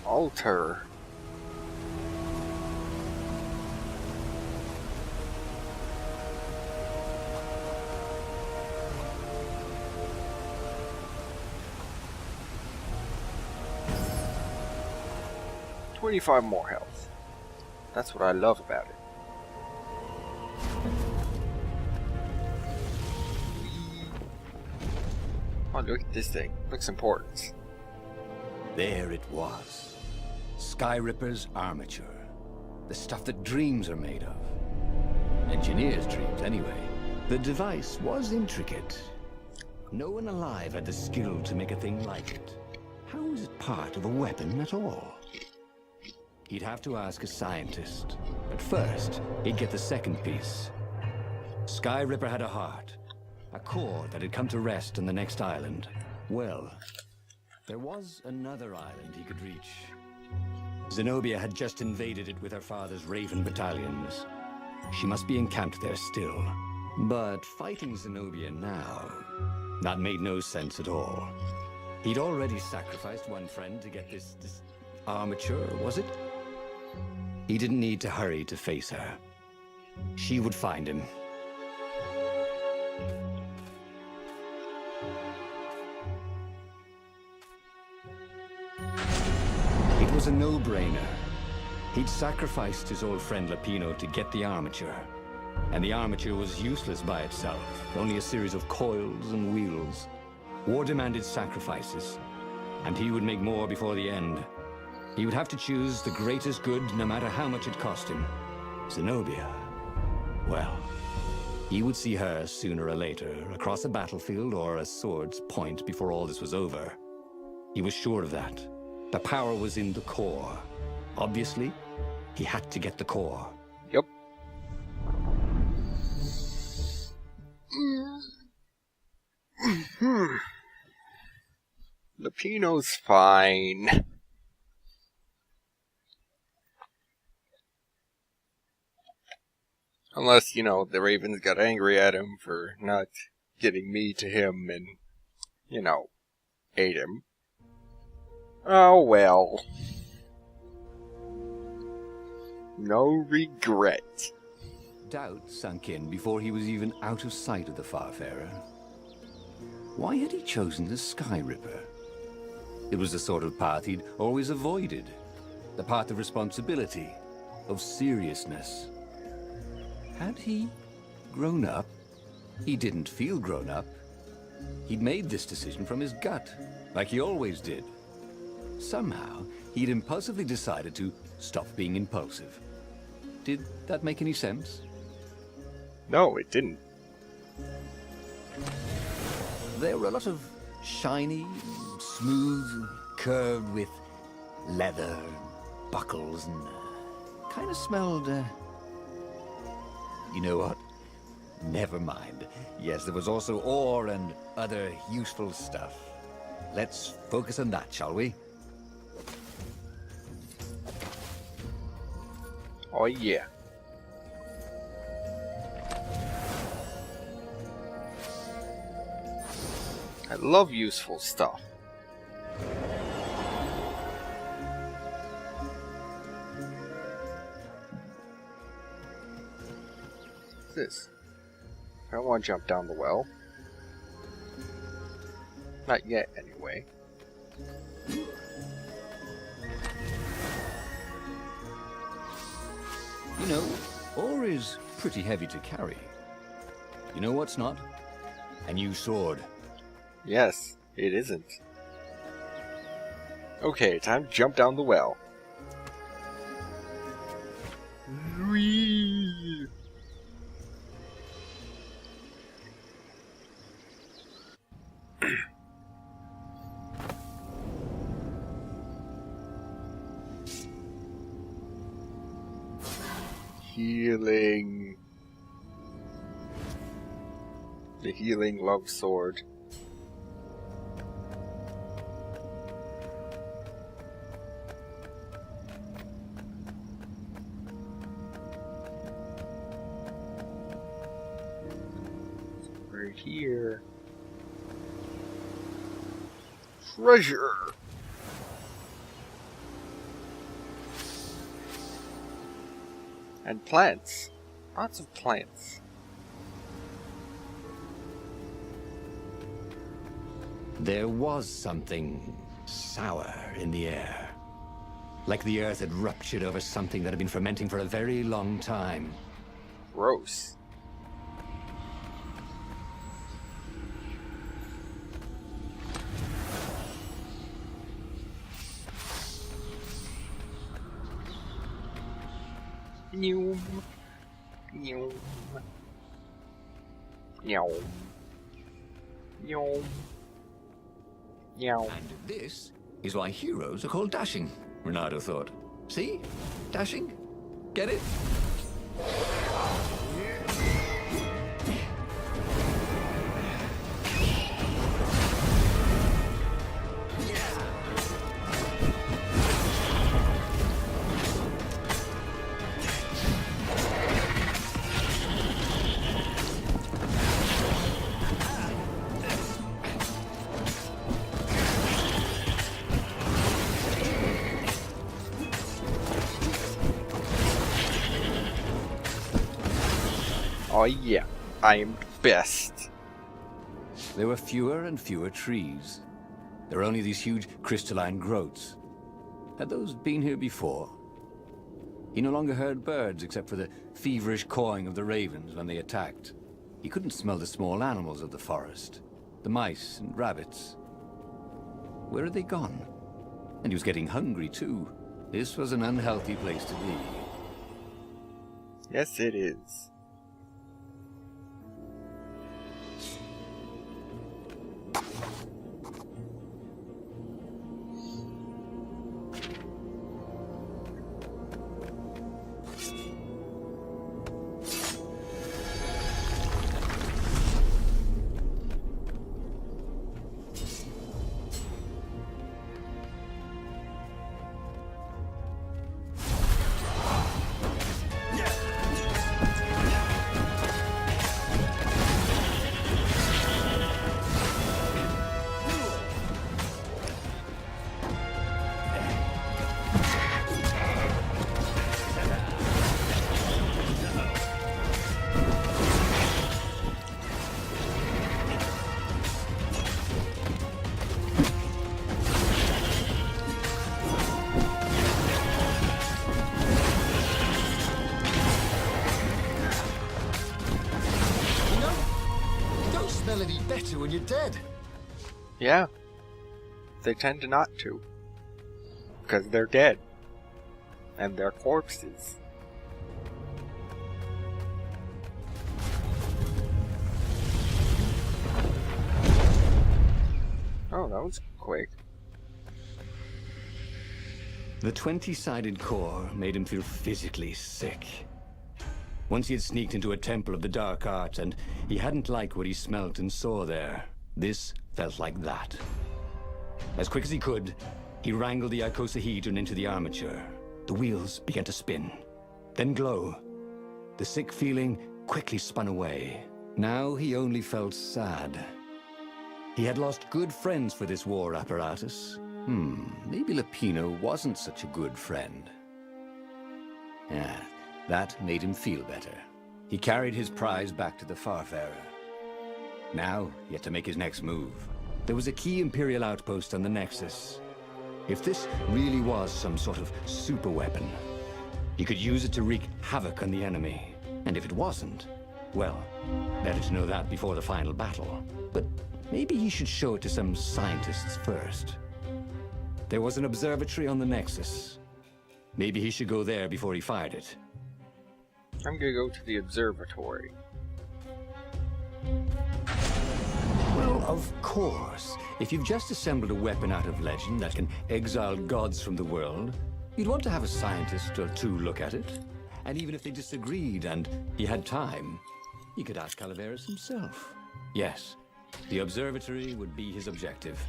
altar. $25 more health. That's what I love about it. Oh, look at this thing. Looks important. There it was. Skyripper's armature. The stuff that dreams are made of. Engineers' dreams, anyway. The device was intricate. No one alive had the skill to make a thing like it. How was it part of a weapon at all? He'd have to ask a scientist. But first, he'd get the second piece. Skyripper had a heart. A core that had come to rest on the next island. Well, there was another island he could reach. Zenobia had just invaded it with her father's Raven battalions. She must be encamped there still. But fighting Zenobia now, that made no sense at all. He'd already sacrificed one friend to get this armature, was it? He didn't need to hurry to face her. She would find him. It was a no-brainer. He'd sacrificed his old friend Lapino to get the armature. And the armature was useless by itself, only a series of coils and wheels. War demanded sacrifices, and he would make more before the end. He would have to choose the greatest good, no matter how much it cost him. Zenobia. Well, he would see her sooner or later, across a battlefield or a sword's point before all this was over. He was sure of that. The power was in the core. Obviously, he had to get the core. Yep. Lapino's fine. Unless, you know, the Ravens got angry at him for not getting me to him and, you know, ate him. Oh well. No regret. Doubt sunk in before he was even out of sight of the Farfarer. Why had he chosen the Skyripper? It was the sort of path he'd always avoided. The path of responsibility, of seriousness. Had he grown up? He didn't feel grown up. He'd made this decision from his gut, like he always did. Somehow, he'd impulsively decided to stop being impulsive. Did that make any sense? No, it didn't. There were a lot of shiny, smooth, curved with leather, buckles, and kind of smelled, you know what? Never mind. Yes, there was also ore and other useful stuff. Let's focus on that, shall we? Oh yeah. I love useful stuff. What's this? I don't want to jump down the well. Not yet, anyway. You know, ore is pretty heavy to carry. You know what's not? A new sword. Yes, it isn't. Okay, time to jump down the well. Whee! Healing. The healing love sword. Right here. Treasure. And plants. Lots of plants. There was something sour in the air. Like the earth had ruptured over something that had been fermenting for a very long time. Gross. Neum. Neum. Neum. Neum. Neum. And this is why heroes are called dashing, Renato thought. See? Dashing? Get it? Oh yeah, I am the best. There were fewer and fewer trees. There were only these huge crystalline growths. Had those been here before? He no longer heard birds except for the feverish cawing of the ravens when they attacked. He couldn't smell the small animals of the forest. The mice and rabbits. Where had they gone? And he was getting hungry too. This was an unhealthy place to be. Yes, it is. Any better when you're dead. Yeah. They tend to not to. Because they're dead. And they're corpses. Oh, that was quick. The 20-sided core made him feel physically sick. Once he had sneaked into a temple of the dark arts, and he hadn't liked what he smelt and saw there. This felt like that. As quick as he could, he wrangled the icosahedron into the armature. The wheels began to spin, then glow. The sick feeling quickly spun away. Now he only felt sad. He had lost good friends for this war apparatus. Maybe Lapino wasn't such a good friend. Yeah. That made him feel better. He carried his prize back to the Farfarer. Now, he had to make his next move. There was a key Imperial outpost on the Nexus. If this really was some sort of super weapon, he could use it to wreak havoc on the enemy. And if it wasn't, well, better to know that before the final battle. But maybe he should show it to some scientists first. There was an observatory on the Nexus. Maybe he should go there before he fired it. I'm gonna go to the observatory. Well, of course. If you've just assembled a weapon out of legend that can exile gods from the world, you'd want to have a scientist or two look at it. And even if they disagreed and he had time, he could ask Calaveras himself. Yes, the observatory would be his objective.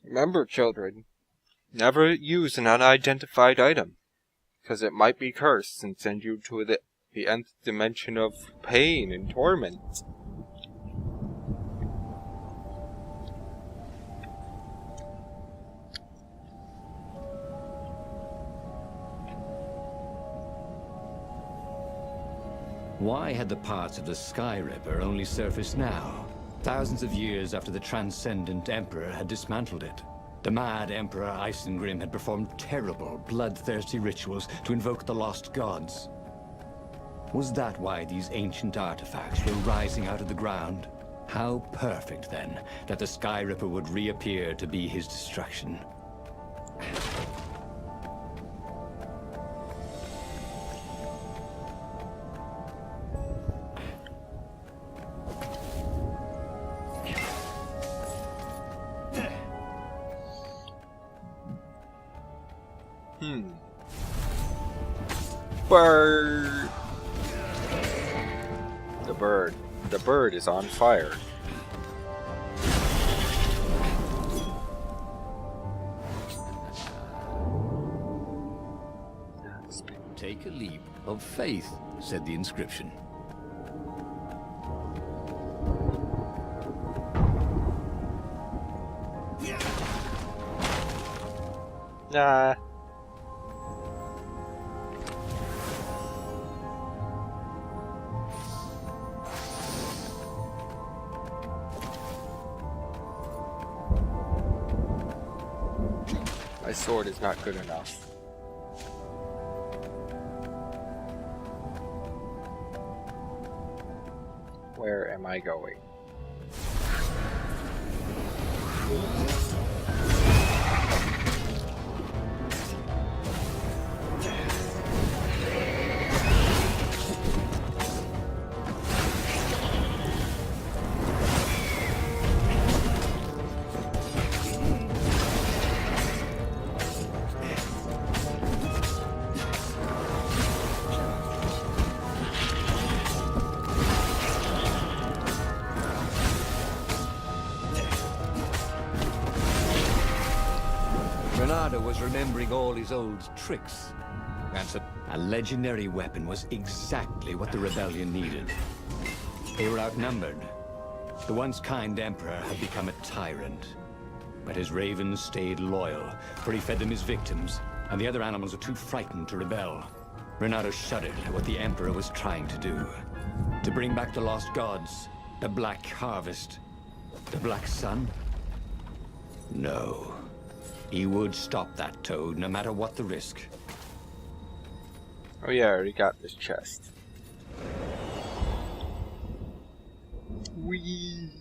Remember, children, never use an unidentified item, because it might be cursed and send you to the the nth dimension of pain and torment. Why had the parts of the Sky Ripper only surfaced now, thousands of years after the Transcendent Emperor had dismantled it? The mad Emperor Isengrim had performed terrible, bloodthirsty rituals to invoke the lost gods. Was that why these ancient artifacts were rising out of the ground? How perfect, then, that the Sky Ripper would reappear to be his destruction. Bird! The bird is on fire. Take a leap of faith, said the inscription. Nah. My sword is not good enough. Where am I going? Was remembering all his old tricks. A legendary weapon was exactly what the rebellion needed. They were outnumbered. The once kind emperor had become a tyrant. But his ravens stayed loyal, for he fed them his victims, and the other animals were too frightened to rebel. Renato shuddered at what the emperor was trying to do. To bring back the lost gods, the Black Harvest, the Black Sun? No. He would stop that toad, no matter what the risk. Oh yeah, I already got this chest. Whee!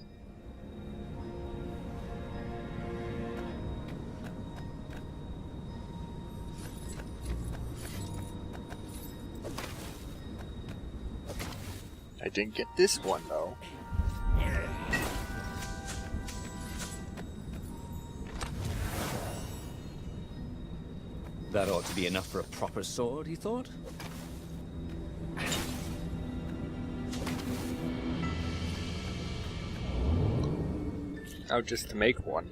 I didn't get this one though. That ought to be enough for a proper sword, he thought. Oh, just to make one.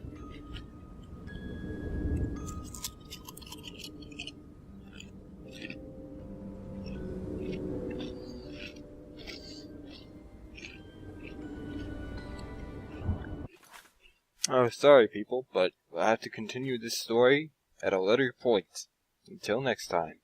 Oh, sorry people, but I have to continue this story at a later point. Until next time.